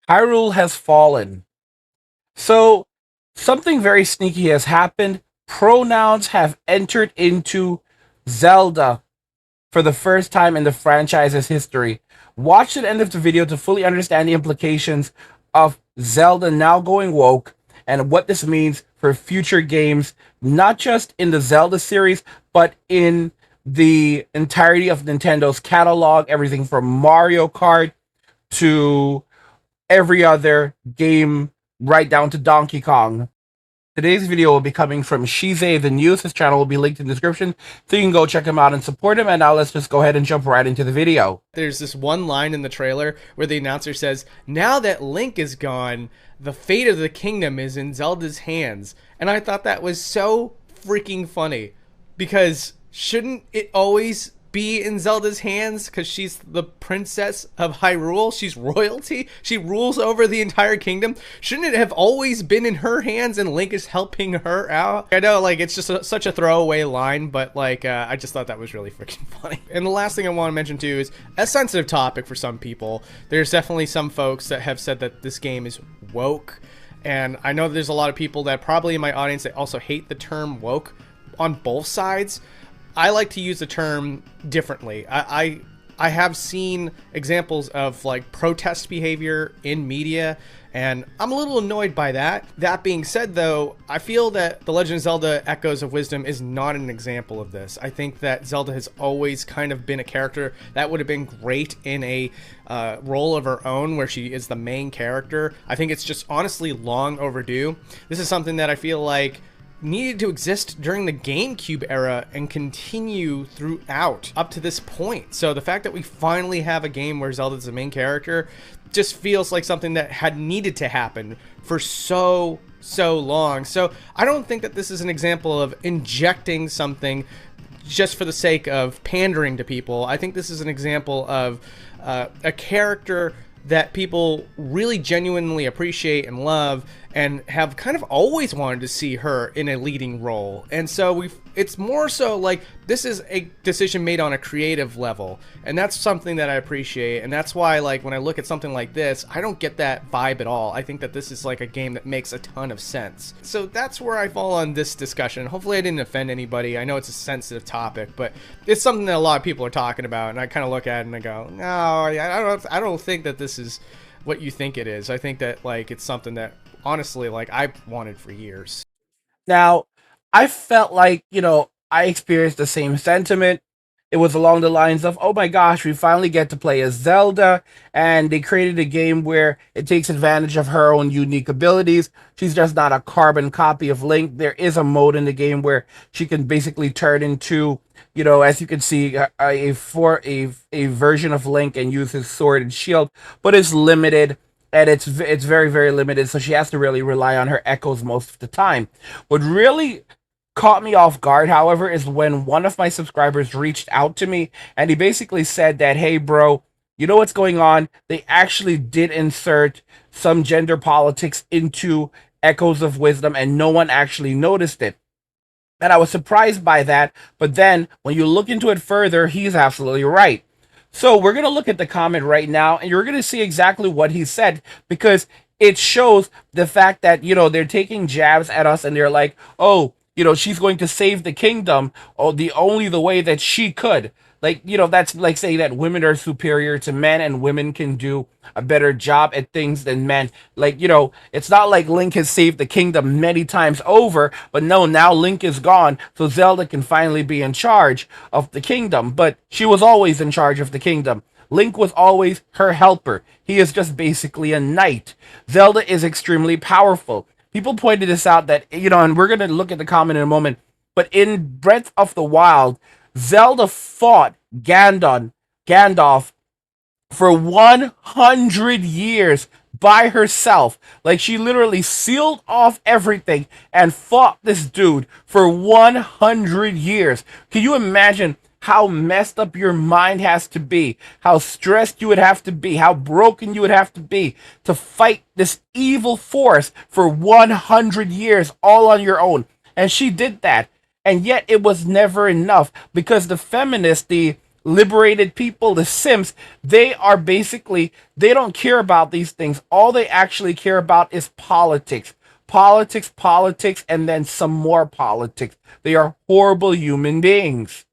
Hyrule has fallen. So, something very sneaky has happened. Pronouns have entered into Zelda for the first time in the franchise's history. Watch the end of the video to fully understand the implications of Zelda now going woke and what this means for future games, not just in the Zelda series, but in the entirety of Nintendo's catalog, everything from Mario Kart to every other game right down to Donkey Kong. Today's video will be coming from Shize the News. His channel will be linked in the description, so you can go check him out and support him. And now let's just go ahead and jump right into the video. There's this one line in the trailer where the announcer says, "Now that Link is gone, the fate of the kingdom is in Zelda's hands." And I thought that was so freaking funny, because shouldn't it always be in Zelda's hands? Because she's the princess of Hyrule. She's royalty. She rules over the entire kingdom. Shouldn't it have always been in her hands and Link is helping her out? I know, like, it's just such a throwaway line, but like, I just thought that was really freaking funny. And the last thing I want to mention too is a sensitive topic for some people. There's definitely some folks that have said that this game is woke, and I know there's a lot of people that probably in my audience that also hate the term woke on both sides. I like to use the term differently. I have seen examples of like protest behavior in media, and I'm a little annoyed by that. That being said, though, I feel that The Legend of Zelda Echoes of Wisdom is not an example of this. I think that Zelda has always kind of been a character that would have been great in a role of her own where she is the main character. I think it's just honestly long overdue. This is something that I feel like needed to exist during the GameCube era and continue throughout up to this point. So the fact that we finally have a game where Zelda's the main character just feels like something that had needed to happen for so long. So I don't think that this is an example of injecting something just for the sake of pandering to people. I think this is an example of a character that people really genuinely appreciate and love, and have kind of always wanted to see her in a leading role. And so it's more so like this is a decision made on a creative level, and that's something that I appreciate. And that's why, like, when I look at something like this, I don't get that vibe at all. I think that this is like a game that makes a ton of sense. So that's where I fall on this discussion. Hopefully I didn't offend anybody. I know it's a sensitive topic, but it's something that a lot of people are talking about, and I kind of look at it and I go, no, I don't think that this is what you think it is. I think that, like, it's something that honestly, like, I've wanted for years. Now, I felt like, I experienced the same sentiment. It was along the lines of, oh my gosh, we finally get to play as Zelda, and they created a game where it takes advantage of her own unique abilities. She's just not a carbon copy of Link. There is a mode in the game where she can basically turn into, as you can see, a version of Link and use his sword and shield, but it's limited. And it's very, very limited, so she has to really rely on her echoes most of the time. What really caught me off guard, however, is when one of my subscribers reached out to me, and he basically said that, hey, bro, you know what's going on? They actually did insert some gender politics into Echoes of Wisdom, and no one actually noticed it. And I was surprised by that, but then when you look into it further, he's absolutely right. So we're going to look at the comment right now, and you're going to see exactly what he said, because it shows the fact that, they're taking jabs at us, and they're like, oh, she's going to save the kingdom, oh, the way that she could. Like, that's like saying that women are superior to men and women can do a better job at things than men. Like, it's not like Link has saved the kingdom many times over, but no, now Link is gone, so Zelda can finally be in charge of the kingdom. But she was always in charge of the kingdom. Link was always her helper. He is just basically a knight. Zelda is extremely powerful. People pointed this out that, and we're going to look at the comment in a moment, but in Breath of the Wild, Zelda fought Gandalf for 100 years by herself. Like, she literally sealed off everything and fought this dude for 100 years. Can you imagine how messed up your mind has to be, how stressed you would have to be, how broken you would have to be to fight this evil force for 100 years all on your own? And she did that. And yet it was never enough, because the feminists, the liberated people, the Sims, they are basically, they don't care about these things. All they actually care about is politics. Politics, politics, and then some more politics. They are horrible human beings.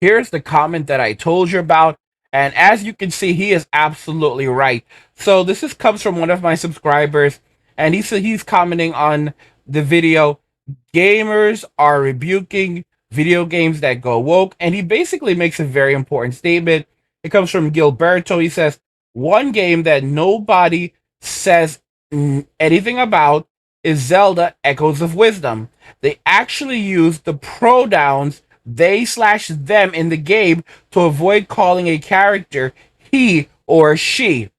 Here's the comment that I told you about. And as you can see, he is absolutely right. So comes from one of my subscribers, and he's commenting on the video. Gamers are rebuking video games that go woke, and he basically makes a very important statement. It comes from Gilberto. He says, one game that nobody says anything about is Zelda Echoes of Wisdom. They actually use the pronouns they/them in the game to avoid calling a character he or she.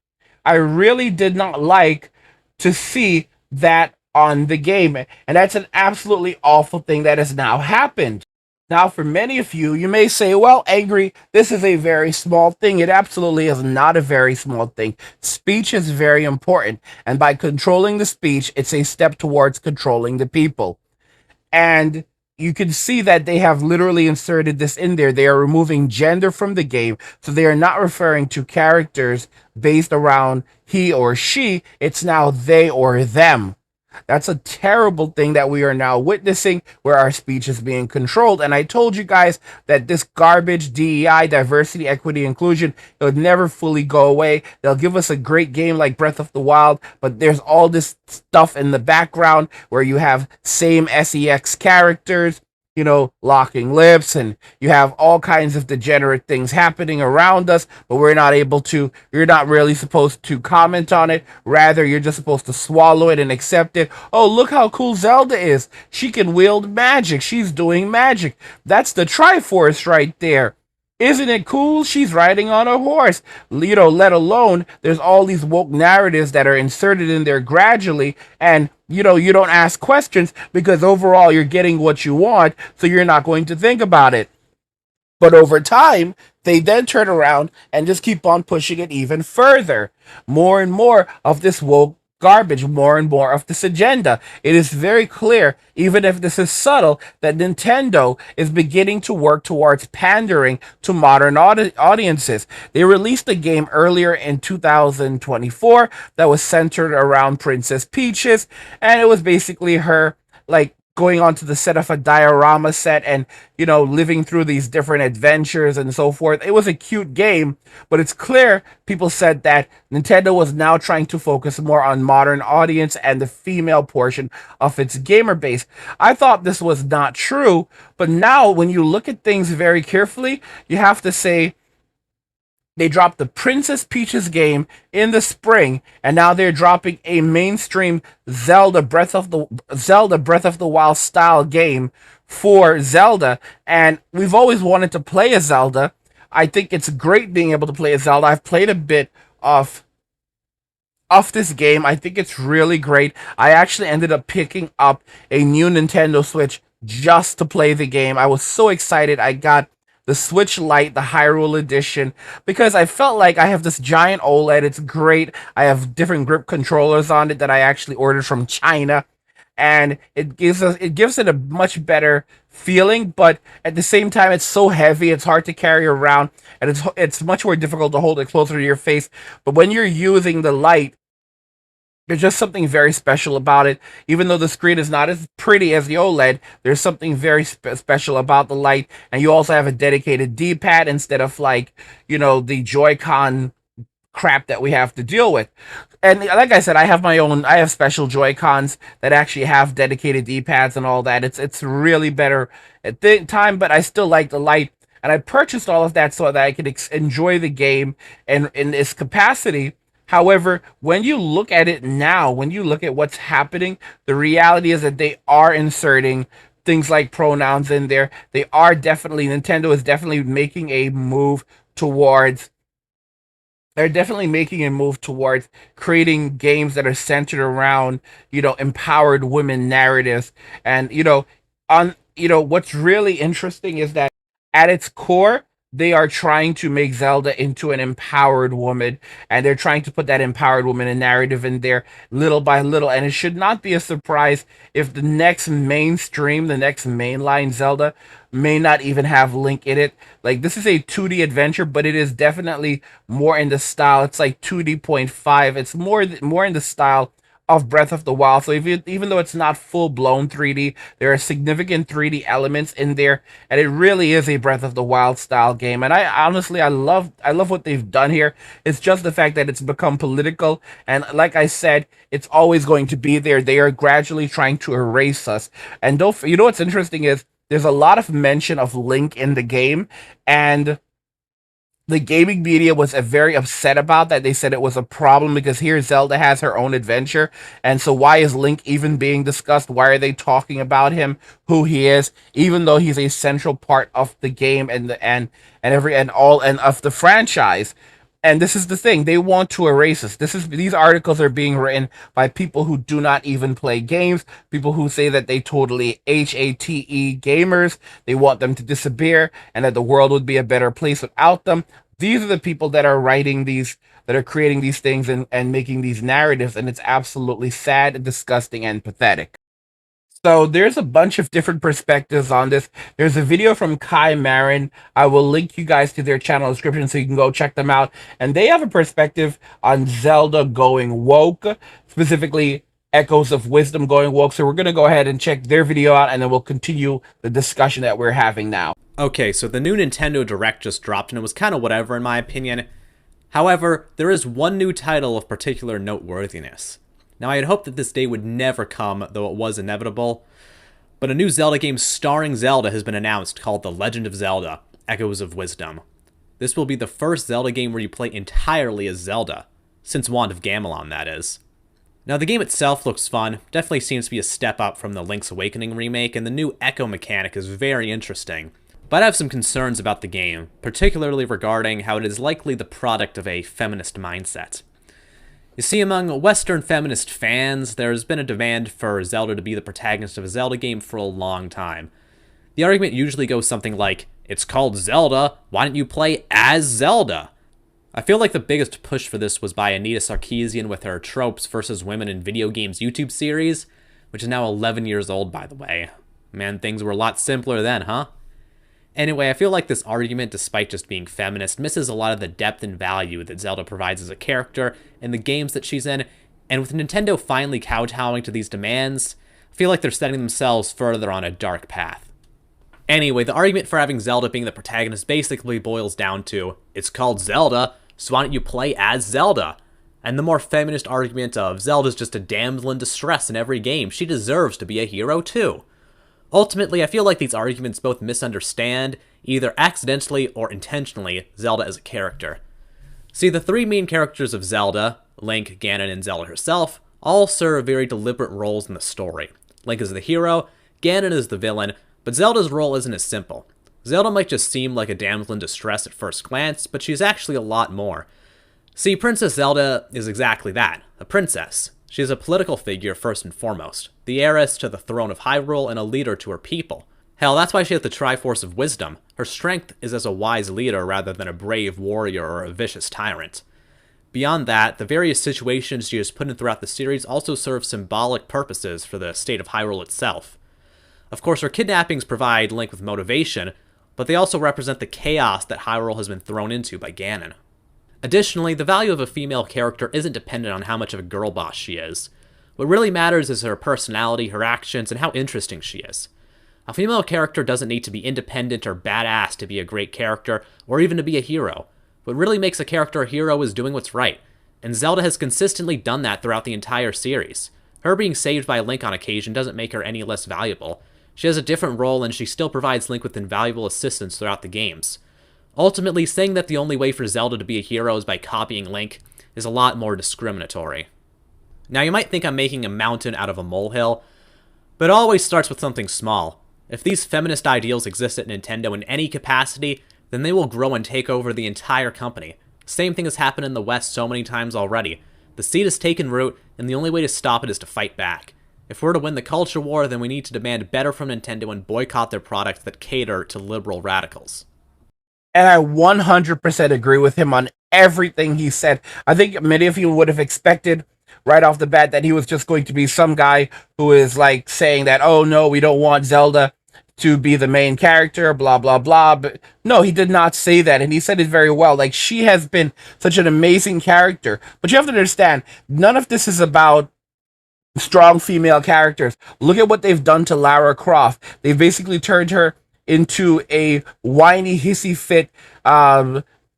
I really did not like to see that on the game, and that's an absolutely awful thing that has now happened. Now, for many of you, you may say, well, Angry, this is a very small thing. It absolutely is not a very small thing. Speech is very important, and by controlling the speech, it's a step towards controlling the people. And you can see that they have literally inserted this in there. They are removing gender from the game, so they are not referring to characters based around he or she. It's now they or them. That's a terrible thing that we are now witnessing, where our speech is being controlled. And I told you guys that this garbage DEI, diversity, equity, inclusion, it would never fully go away. They'll give us a great game like Breath of the Wild, but there's all this stuff in the background where you have same sex characters, locking lips, and you have all kinds of degenerate things happening around us, but you're not really supposed to comment on it. Rather, you're just supposed to swallow it and accept it. Oh, look how cool Zelda is. She can wield magic. She's doing magic. That's the Triforce right there. Isn't it cool? She's riding on a horse. Let alone there's all these woke narratives that are inserted in there gradually, and you don't ask questions because overall you're getting what you want, so you're not going to think about it. But over time, they then turn around and just keep on pushing it even further. More and more of this woke garbage, more and more of this agenda. It is very clear, even if this is subtle, that Nintendo is beginning to work towards pandering to modern audiences. They released a game earlier in 2024 that was centered around Princess Peaches, and it was basically her, like, going onto the set of a diorama set and, living through these different adventures and so forth. It was a cute game, but it's clear people said that Nintendo was now trying to focus more on modern audience and the female portion of its gamer base. I thought this was not true, but now when you look at things very carefully, you have to say, they dropped the Princess Peaches game in the spring, and now they're dropping a mainstream Zelda Breath of the Wild style game for Zelda. And we've always wanted to play a Zelda. I think it's great being able to play a Zelda. I've played a bit of this game. I think it's really great. I actually ended up picking up a new Nintendo Switch just to play the game. I was so excited. I got the Switch Lite, the Hyrule Edition, because I felt like I have this giant OLED. It's great. I have different grip controllers on it that I actually ordered from China, and it gives it a much better feeling. But at the same time, it's so heavy, it's hard to carry around, and it's much more difficult to hold it closer to your face. But when you're using the light, there's just something very special about it. Even though the screen is not as pretty as the OLED, there's something very special about the light. And you also have a dedicated D-pad instead of the Joy-Con crap that we have to deal with. And like I said, I have special Joy-Cons that actually have dedicated D-pads and all that. It's really better at the time, but I still like the light. And I purchased all of that so that I could enjoy the game and in its capacity. However, when you look at it now, when you look at what's happening, the reality is that they are inserting things like pronouns in there. Nintendo is definitely making a move towards they're definitely making a move towards creating games that are centered around, empowered women narratives. And, what's really interesting is that at its core, they are trying to make Zelda into an empowered woman, and they're trying to put that empowered woman and narrative in there little by little. And it should not be a surprise if the next mainstream, the next mainline Zelda may not even have Link in it. Like, this is a 2D adventure, but it is definitely more in the style. It's like 2D.5. It's more in the style of Breath of the Wild. So if even though it's not full blown 3D, there are significant 3D elements in there, and it really is a Breath of the Wild style game. And I honestly, I love what they've done here. It's just the fact that it's become political, and like I said, it's always going to be there. They are gradually trying to erase us. And don't you know what's interesting is there's a lot of mention of Link in the game, and the gaming media was very upset about that. They said it was a problem because here Zelda has her own adventure, and so why is Link even being discussed? Why are they talking about him, who he is, even though he's a central part of the game and of the franchise? And this is the thing, they want to erase us. These articles are being written by people who do not even play games, people who say that they totally hate gamers. They want them to disappear and that the world would be a better place without them. These are the people that are writing these, that are creating these things and making these narratives, and it's absolutely sad, disgusting, and pathetic. So there's a bunch of different perspectives on this. There's a video from Kai Marin. I will link you guys to their channel description so you can go check them out. And they have a perspective on Zelda going woke, specifically Echoes of Wisdom going woke. So we're going to go ahead and check their video out, and then we'll continue the discussion that we're having now. Okay, so the new Nintendo Direct just dropped, and it was kind of whatever in my opinion. However, there is one new title of particular noteworthiness. Now, I had hoped that this day would never come, though it was inevitable, but a new Zelda game starring Zelda has been announced called The Legend of Zelda: Echoes of Wisdom. This will be the first Zelda game where you play entirely as Zelda, since Wand of Gamelon, that is. Now, the game itself looks fun, definitely seems to be a step up from the Link's Awakening remake, and the new Echo mechanic is very interesting. But I have some concerns about the game, particularly regarding how it is likely the product of a feminist mindset. You see, among Western feminist fans, there has been a demand for Zelda to be the protagonist of a Zelda game for a long time. The argument usually goes something like, "It's called Zelda, why don't you play as Zelda?" I feel like the biggest push for this was by Anita Sarkeesian with her Tropes versus Women in Video Games YouTube series, which is now 11 years old, by the way. Man, things were a lot simpler then, huh? Anyway, I feel like this argument, despite just being feminist, misses a lot of the depth and value that Zelda provides as a character in the games that she's in, and with Nintendo finally kowtowing to these demands, I feel like they're setting themselves further on a dark path. Anyway, the argument for having Zelda being the protagonist basically boils down to, "It's called Zelda, so why don't you play as Zelda?" And the more feminist argument of, "Zelda's just a damsel in distress in every game, she deserves to be a hero too." Ultimately, I feel like these arguments both misunderstand, either accidentally or intentionally, Zelda as a character. See, the three main characters of Zelda, Link, Ganon, and Zelda herself, all serve very deliberate roles in the story. Link is the hero, Ganon is the villain, but Zelda's role isn't as simple. Zelda might just seem like a damsel in distress at first glance, but she's actually a lot more. See, Princess Zelda is exactly that, a princess. She is a political figure first and foremost, the heiress to the throne of Hyrule and a leader to her people. Hell, that's why she has the Triforce of Wisdom. Her strength is as a wise leader rather than a brave warrior or a vicious tyrant. Beyond that, the various situations she has put in throughout the series also serve symbolic purposes for the state of Hyrule itself. Of course, her kidnappings provide Link with motivation, but they also represent the chaos that Hyrule has been thrown into by Ganon. Additionally, the value of a female character isn't dependent on how much of a girl boss she is. What really matters is her personality, her actions, and how interesting she is. A female character doesn't need to be independent or badass to be a great character, or even to be a hero. What really makes a character a hero is doing what's right, and Zelda has consistently done that throughout the entire series. Her being saved by Link on occasion doesn't make her any less valuable. She has a different role, and she still provides Link with invaluable assistance throughout the games. Ultimately, saying that the only way for Zelda to be a hero is by copying Link is a lot more discriminatory. Now, you might think I'm making a mountain out of a molehill, but it always starts with something small. If these feminist ideals exist at Nintendo in any capacity, then they will grow and take over the entire company. Same thing has happened in the West so many times already. The seed has taken root, and the only way to stop it is to fight back. If we're to win the culture war, then we need to demand better from Nintendo and boycott their products that cater to liberal radicals. And I 100% agree with him on everything he said. I think many of you would have expected right off the bat that he was just going to be some guy who is like saying that, oh no, we don't want Zelda to be the main character, blah, blah, blah. But no, he did not say that. And he said it very well. Like, she has been such an amazing character. But you have to understand, none of this is about strong female characters. Look at what they've done to Lara Croft. They've basically turned her into a whiny, hissy fit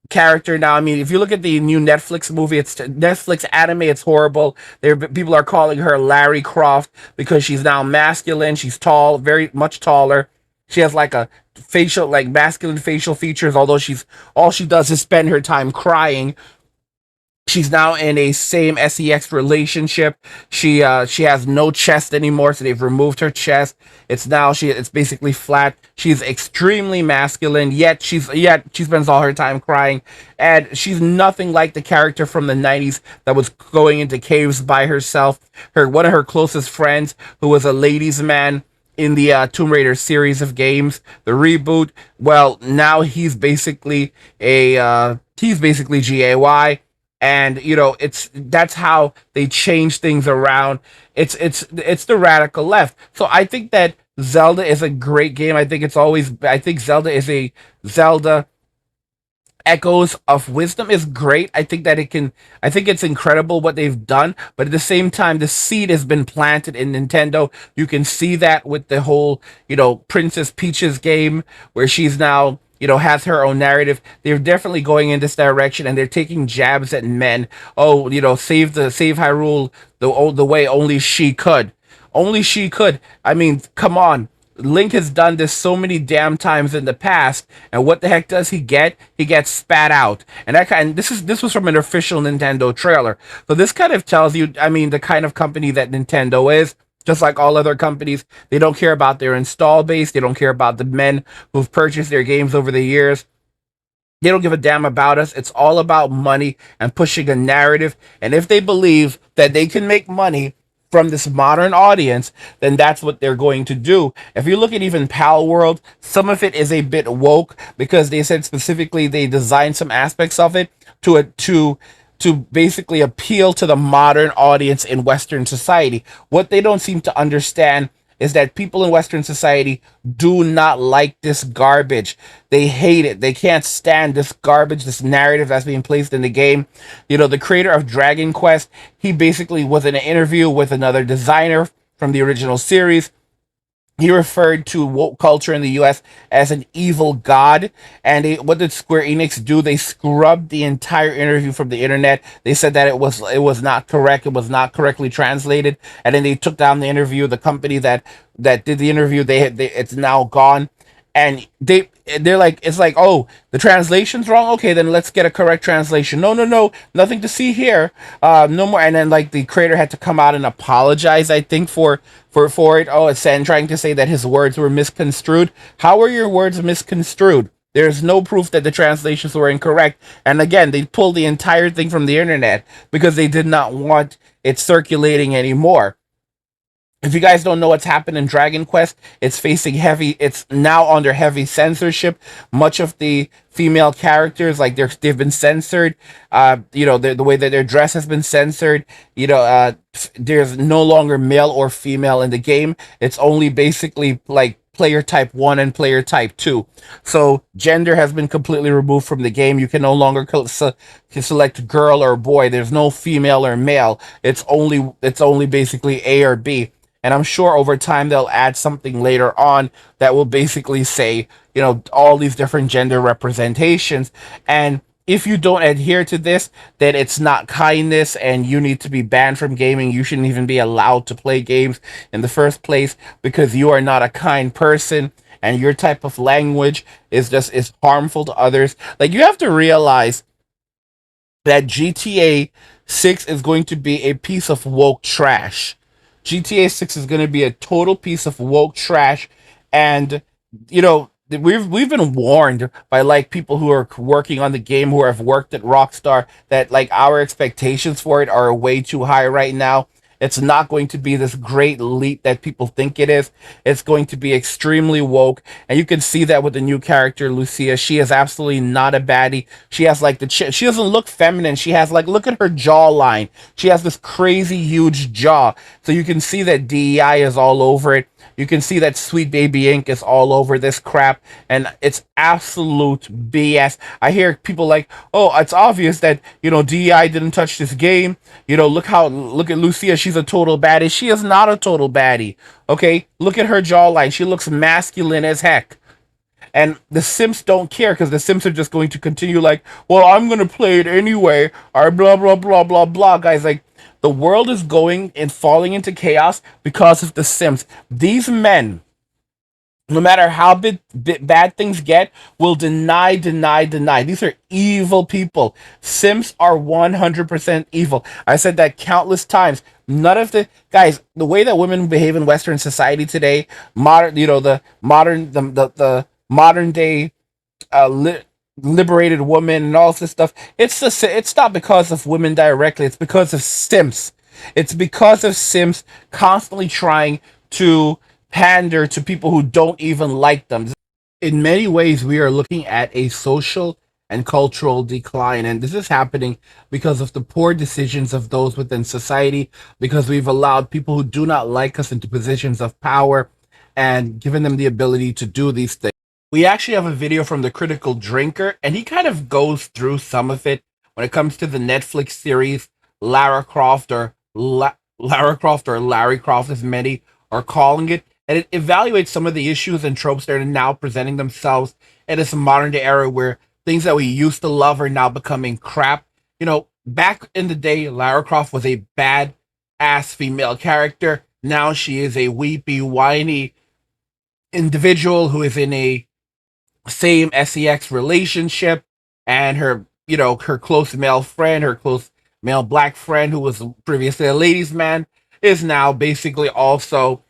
character now. I mean, if you look at the new Netflix movie, it's Netflix anime, it's horrible. There, people are calling her Larry Croft because she's now masculine. She's tall, very much taller. She has like a facial, like masculine facial features, although she's all she does is spend her time crying. She's now in a same sex relationship. She has no chest anymore, so they've removed her chest. It's basically flat. She's extremely masculine, yet she spends all her time crying, and she's nothing like the character from the 90s that was going into caves by herself. One of her closest friends, who was a ladies' man in the Tomb Raider series of games, the reboot. Well, now he's basically GAY, and that's how they change things around. It's the radical left. So I think that Zelda is a great game. I think Zelda Echoes of Wisdom is great. I think it's incredible what they've done, but at the same time, the seed has been planted in Nintendo. You can see that with the whole, Princess Peach's game, where she's now, has her own narrative. They're definitely going in this direction, and they're taking jabs at men. Oh, save Hyrule the way only she could. Only she could. I mean, come on. Link has done this so many damn times in the past, and what the heck does he get? He gets spat out, and this was from an official Nintendo trailer. So this kind of tells you, I mean, the kind of company that Nintendo is. Just like all other companies, they don't care about their install base. They don't care about the men who've purchased their games over the years. They don't give a damn about us. It's all about money and pushing a narrative. And if they believe that they can make money from this modern audience, then that's what they're going to do. If you look at even Pal World, some of it is a bit woke because they said specifically they designed some aspects of it to basically appeal to the modern audience in Western society. What they don't seem to understand is that people in Western society do not like this garbage. They hate it. They can't stand this garbage, this narrative that's being placed in the game. The creator of Dragon Quest, he basically was in an interview with another designer from the original series. He referred to woke culture in the US as an evil god. And what did Square Enix do? They scrubbed the entire interview from the internet. They said that it was not correct. It was not correctly translated. And then they took down the interview. The company that did the interview, it's now gone. And they're like, it's like, oh, the translation's wrong. Okay, then let's get a correct translation. No, nothing to see here. No more. And then like the creator had to come out and apologize, I think, for it. Oh, it's trying to say that his words were misconstrued. How were your words misconstrued? There's no proof that the translations were incorrect. And again, they pulled the entire thing from the internet because they did not want it circulating anymore. If you guys don't know what's happened in Dragon Quest, it's now under heavy censorship. Much of the female characters, like they've been censored. The way that their dress has been censored. There's no longer male or female in the game. It's only basically like player type 1 and player type 2. So gender has been completely removed from the game. You can no longer select girl or boy. There's no female or male. It's only basically A or B. And I'm sure over time they'll add something later on that will basically say, all these different gender representations. And if you don't adhere to this, then it's not kindness and you need to be banned from gaming. You shouldn't even be allowed to play games in the first place because you are not a kind person and your type of language is harmful to others. Like, you have to realize that GTA 6 is going to be a piece of woke trash. GTA 6 is going to be a total piece of woke trash, and we've been warned by like people who are working on the game, who have worked at Rockstar, that like our expectations for it are way too high right now. It's not going to be this great leap that people think it is. It's going to be extremely woke, and you can see that with the new character Lucia. She is absolutely not a baddie. She has like she doesn't look feminine. She has like, look at her jawline. She has this crazy huge jaw. So you can see that DEI is all over it. You can see that Sweet Baby Ink is all over this crap, and it's absolute BS. I hear people like, "Oh, it's obvious that DEI didn't touch this game. Look at Lucia. She's a total baddie. She is not a total baddie. Okay, look at her jawline. She looks masculine as heck." And the Sims don't care because the Sims are just going to continue like, well, I'm going to play it anyway, or blah, blah, blah, blah, blah. Guys, like, the world is going and falling into chaos because of the Sims. These men, no matter how bad things get, will deny. These are evil people. Sims are 100% evil. I said that countless times. None of the way that women behave in Western society today, the modern day liberated woman and all this stuff. It's not because of women directly. It's because of Sims. It's because of Sims constantly trying to pander to people who don't even like them. In many ways, we are looking at a social and cultural decline, and this is happening because of the poor decisions of those within society, because we've allowed people who do not like us into positions of power and given them the ability to do these things. We actually have a video from the Critical Drinker, and he kind of goes through some of it when it comes to the Netflix series Lara Croft, or Lara Croft, or Larry Croft, as many are calling it, and it evaluates some of the issues and tropes that are now presenting themselves in this modern day era where things that we used to love are now becoming crap. Back in the day, Lara Croft was a bad ass female character. Now she is a weepy, whiny individual who is in a same sex relationship, and her close male friend, her close male black friend who was previously a ladies man, is now basically also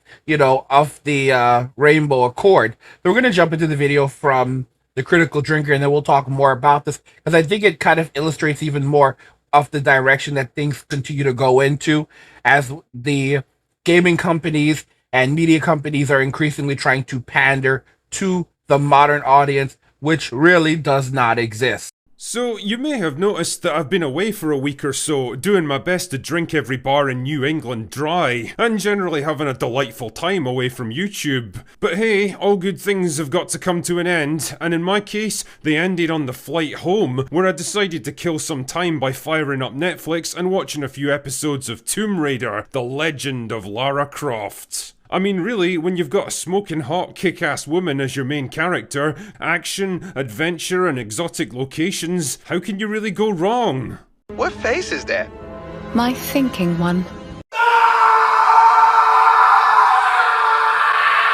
of the Rainbow Accord. So we're going to jump into the video from the Critical Drinker, and then we'll talk more about this because I think it kind of illustrates even more of the direction that things continue to go into as the gaming companies and media companies are increasingly trying to pander to the modern audience, which really does not exist. So, you may have noticed that I've been away for a week or so, doing my best to drink every bar in New England dry, and generally having a delightful time away from YouTube. But hey, all good things have got to come to an end, and in my case, they ended on the flight home, where I decided to kill some time by firing up Netflix and watching a few episodes of Tomb Raider: The Legend of Lara Croft. I mean, really, when you've got a smoking hot, kick-ass woman as your main character, action, adventure, and exotic locations, how can you really go wrong? What face is that? My thinking one.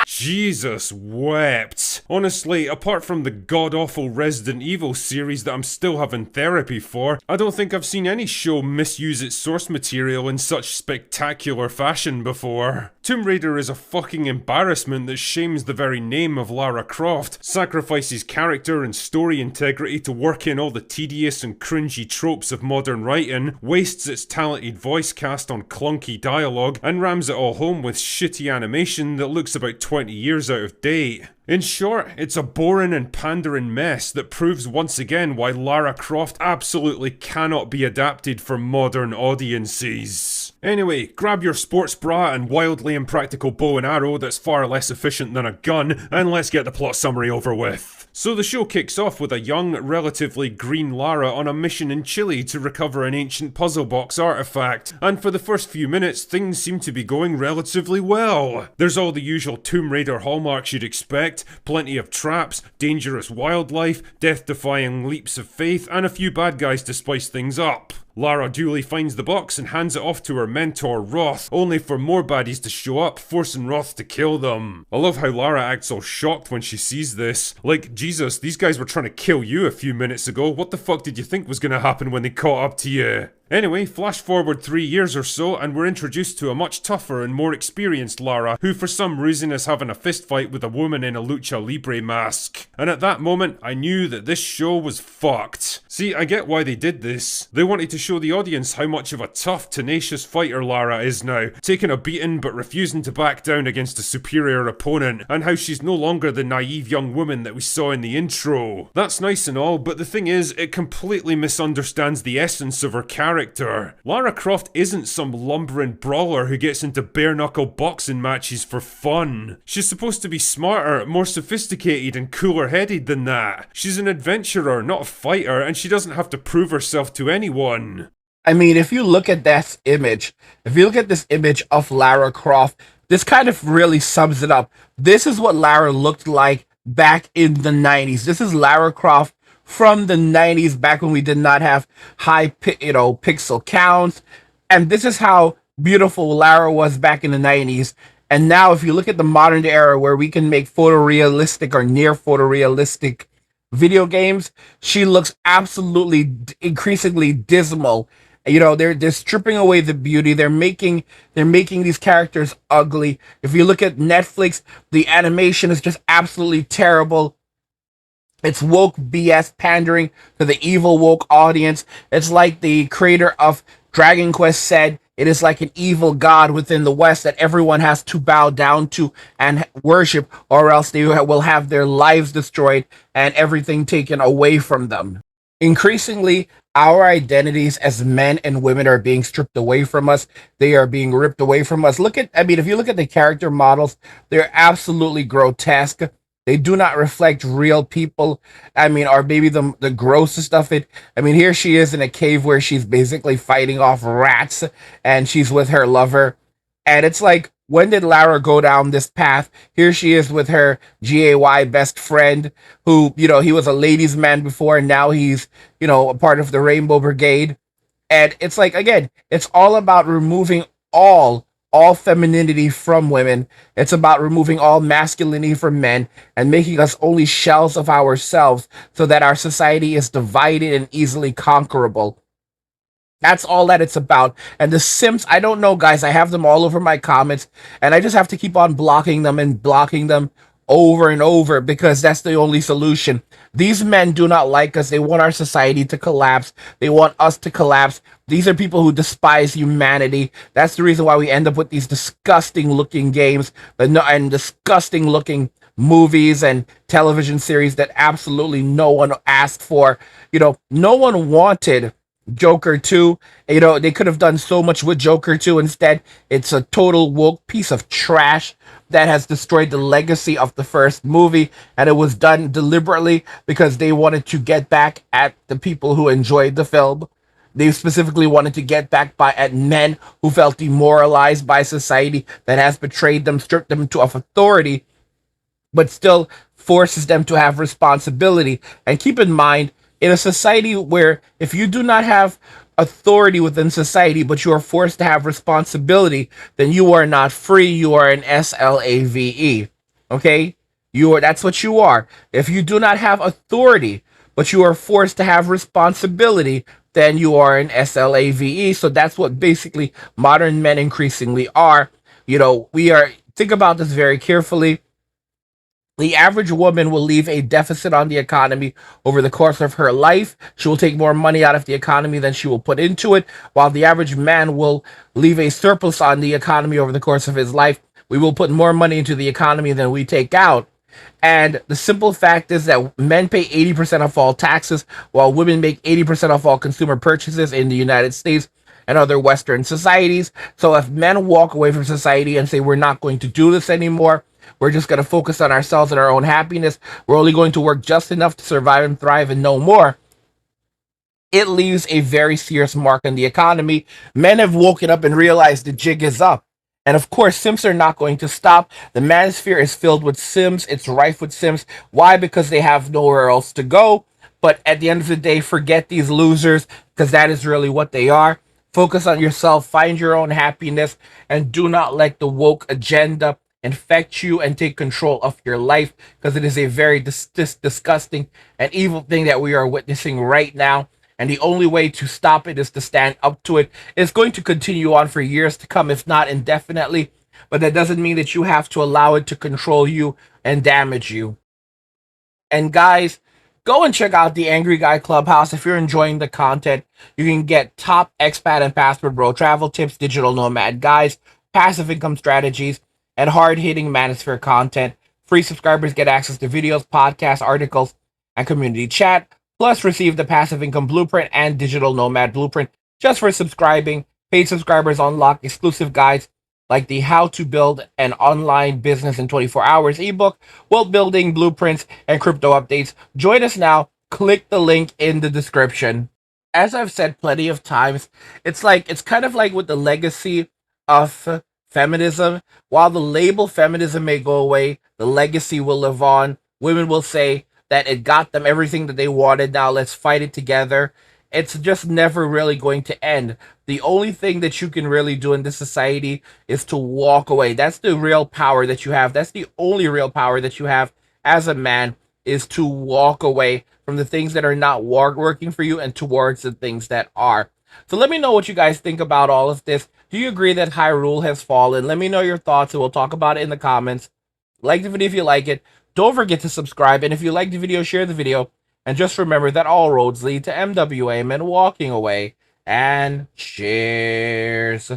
Jesus wept. Honestly, apart from the god-awful Resident Evil series that I'm still having therapy for, I don't think I've seen any show misuse its source material in such spectacular fashion before. Tomb Raider is a fucking embarrassment that shames the very name of Lara Croft, sacrifices character and story integrity to work in all the tedious and cringy tropes of modern writing, wastes its talented voice cast on clunky dialogue, and rams it all home with shitty animation that looks about 20 years out of date. In short, it's a boring and pandering mess that proves once again why Lara Croft absolutely cannot be adapted for modern audiences. Anyway, grab your sports bra and wildly impractical bow and arrow that's far less efficient than a gun, and let's get the plot summary over with. So the show kicks off with a young, relatively green Lara on a mission in Chile to recover an ancient puzzle box artifact, and for the first few minutes things seem to be going relatively well. There's all the usual Tomb Raider hallmarks you'd expect, plenty of traps, dangerous wildlife, death-defying leaps of faith, and a few bad guys to spice things up. Lara duly finds the box and hands it off to her mentor Roth, only for more baddies to show up, forcing Roth to kill them. I love how Lara acts all shocked when she sees this. Like, Jesus, these guys were trying to kill you a few minutes ago. What the fuck did you think was gonna happen when they caught up to you? Anyway, flash forward 3 years or so, and we're introduced to a much tougher and more experienced Lara, who for some reason is having a fist fight with a woman in a lucha libre mask. And at that moment, I knew that this show was fucked. See, I get why they did this. They wanted to show the audience how much of a tough, tenacious fighter Lara is now, taking a beating but refusing to back down against a superior opponent, and how she's no longer the naive young woman that we saw in the intro. That's nice and all, but the thing is, it completely misunderstands the essence of her character. Lara Croft isn't some lumbering brawler who gets into bare-knuckle boxing matches for fun. She's supposed to be smarter, more sophisticated and cooler-headed than that. She's an adventurer, not a fighter, and she doesn't have to prove herself to anyone. I mean, if you look at this image of Lara Croft, this kind of really sums it up. This is what Lara looked like back in the 90s. This is Lara Croft from the 90s, back when we did not have high pixel counts. And this is how beautiful Lara was back in the 90s. And now if you look at the modern era where we can make photorealistic or near photorealistic video games, she looks absolutely increasingly dismal. You know, they're stripping away the beauty. They're making these characters ugly. If you look at Netflix, the animation is just absolutely terrible. It's woke BS pandering to the evil woke audience. It's like the creator of Dragon Quest said, it is like an evil god within the West that everyone has to bow down to and worship, or else they will have their lives destroyed and everything taken away from them. Increasingly, our identities as men and women are being stripped away from us. They are being ripped away from us. If you look at the character models, they're absolutely grotesque. They do not reflect real people. I mean, or maybe the grossest of it. I mean, here she is in a cave where she's basically fighting off rats and she's with her lover. And it's like, when did Lara go down this path? Here she is with her GAY best friend who, he was a ladies' man before, and now he's, a part of the Rainbow Brigade. And it's like, again, it's all about removing all femininity from women. It's about removing all masculinity from men and making us only shells of ourselves so that our society is divided and easily conquerable. That's all that it's about. And the Sims, I don't know, guys. I have them all over my comments, and I just have to keep on blocking them over and over because that's the only solution. These men do not like us. They want our society to collapse. They want us to collapse. These are people who despise humanity. That's the reason why we end up with these disgusting looking games and disgusting looking movies and television series that absolutely no one asked for. No one wanted Joker 2. They could have done so much with Joker 2. Instead, it's a total woke piece of trash that has destroyed the legacy of the first movie, and it was done deliberately because they wanted to get back at the people who enjoyed the film. They specifically wanted to get back at men who felt demoralized by society that has betrayed them, stripped them of authority, but still forces them to have responsibility. And keep in mind, in a society where if you do not have authority within society, but you are forced to have responsibility, then you are not free. You are an SLAVE. Okay? That's what you are. If you do not have authority, but you are forced to have responsibility, then you are an SLAVE. So that's what basically modern men increasingly are. Think about this very carefully. The average woman will leave a deficit on the economy over the course of her life. She will take more money out of the economy than she will put into it, while the average man will leave a surplus on the economy over the course of his life. We will put more money into the economy than we take out. And the simple fact is that men pay 80% of all taxes, while women make 80% of all consumer purchases in the United States and other Western societies. So if men walk away from society and say, we're not going to do this anymore, we're just going to focus on ourselves and our own happiness, we're only going to work just enough to survive and thrive and no more, it leaves a very serious mark on the economy. Men have woken up and realized the jig is up. And of course, Sims are not going to stop. The manosphere is filled with Sims. It's rife with Sims. Why? Because they have nowhere else to go. But at the end of the day, forget these losers, because that is really what they are. Focus on yourself, find your own happiness, and do not let the woke agenda infect you and take control of your life, because it is a very disgusting and evil thing that we are witnessing right now. And the only way to stop it is to stand up to it. It's going to continue on for years to come, if not indefinitely. But that doesn't mean that you have to allow it to control you and damage you. And guys, go and check out the Angry Guy Clubhouse. If you're enjoying the content, you can get top expat and passport bro travel tips, digital nomad guys, passive income strategies, and hard-hitting manosphere content. Free subscribers get access to videos, podcasts, articles, and community chat. Plus, receive the passive income blueprint and digital nomad blueprint just for subscribing. Paid subscribers unlock exclusive guides like the How to Build an Online Business in 24 Hours ebook, wealth building blueprints, and crypto updates. Join us now. Click the link in the description. As I've said plenty of times, it's kind of like with the legacy of feminism. While the label feminism may go away, the legacy will live on. Women will say that it got them everything that they wanted. Now let's fight it together. It's just never really going to end. The only thing that you can really do in this society is to walk away. That's the real power that you have. That's the only real power that you have as a man, is to walk away from the things that are not working for you and towards the things that are. So let me know what you guys think about all of this. Do you agree that Hyrule has fallen? Let me know your thoughts and we'll talk about it in the comments. Like the video if you like it. Don't forget to subscribe. And if you like the video, share the video. And just remember that all roads lead to MWA and walking away. And cheers.